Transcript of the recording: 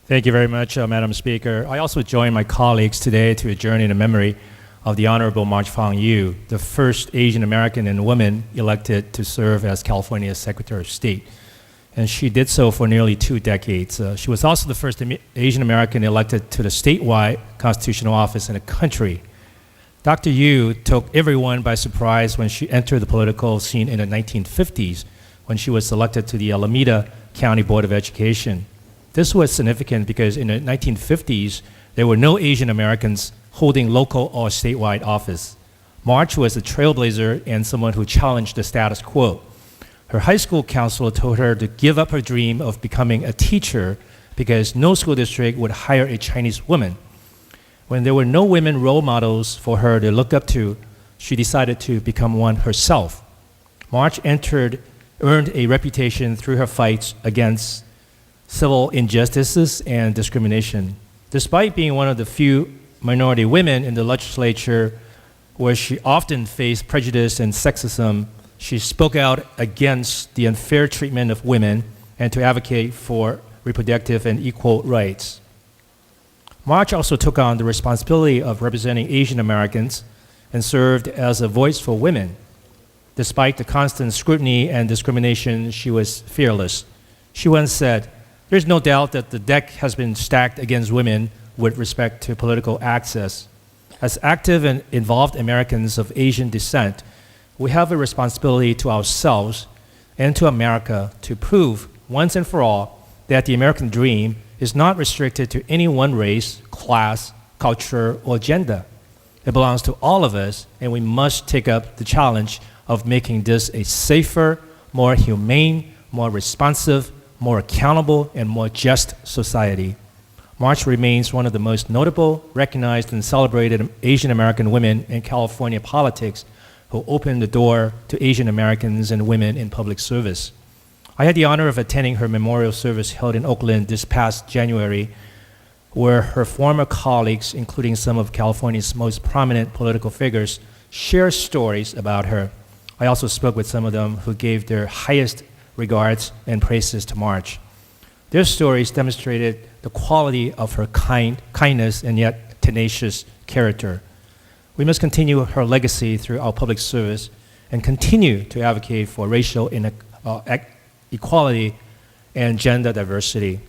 Thank you very much, Madam Speaker. I also join my colleagues today to a journey in memory of the Honorable March Fong, the first Asian American and woman elected to serve as California's Secretary of State. And she did so for nearly 2 decades. She was also the first Asian American elected to the statewide constitutional office in the country. Dr. Yu took everyone by surprise when she entered the political scene in the 1950s, when she was elected to the Alameda County Board of Education. This was significant because in the 1950s, there were no Asian Americans holding local or statewide office. March was a trailblazer and someone who challenged the status quo. Her high school counselor told her to give up her dream of becoming a teacher because no school district would hire a Chinese woman. When there were no women role models for her to look up to, she decided to become one herself. March earned a reputation through her fights against civil injustices and discrimination. Despite being one of the few minority women in the legislature where she often faced prejudice and sexism, she spoke out against the unfair treatment of women and to advocate for reproductive and equal rights. March also took on the responsibility of representing Asian Americans and served as a voice for women. Despite the constant scrutiny and discrimination, she was fearless. She once said, "There's no doubt that the deck has been stacked against women with respect to political access. As active and involved Americans of Asian descent, we have a responsibility to ourselves and to America to prove once and for all that the American dream is not restricted to any one race, class, culture, or gender. It belongs to all of us, and we must take up the challenge of making this a safer, more humane, more responsive, more accountable, and more just society." March remains one of the most notable, recognized, and celebrated Asian American women in California politics who opened the door to Asian Americans and women in public service. I had the honor of attending her memorial service held in Oakland this past January, where her former colleagues, including some of California's most prominent political figures, shared stories about her. I also spoke with some of them who gave their highest regards and praises to March. Their stories demonstrated the quality of her kindness and yet tenacious character. We must continue her legacy through our public service and continue to advocate for racial equality and gender diversity.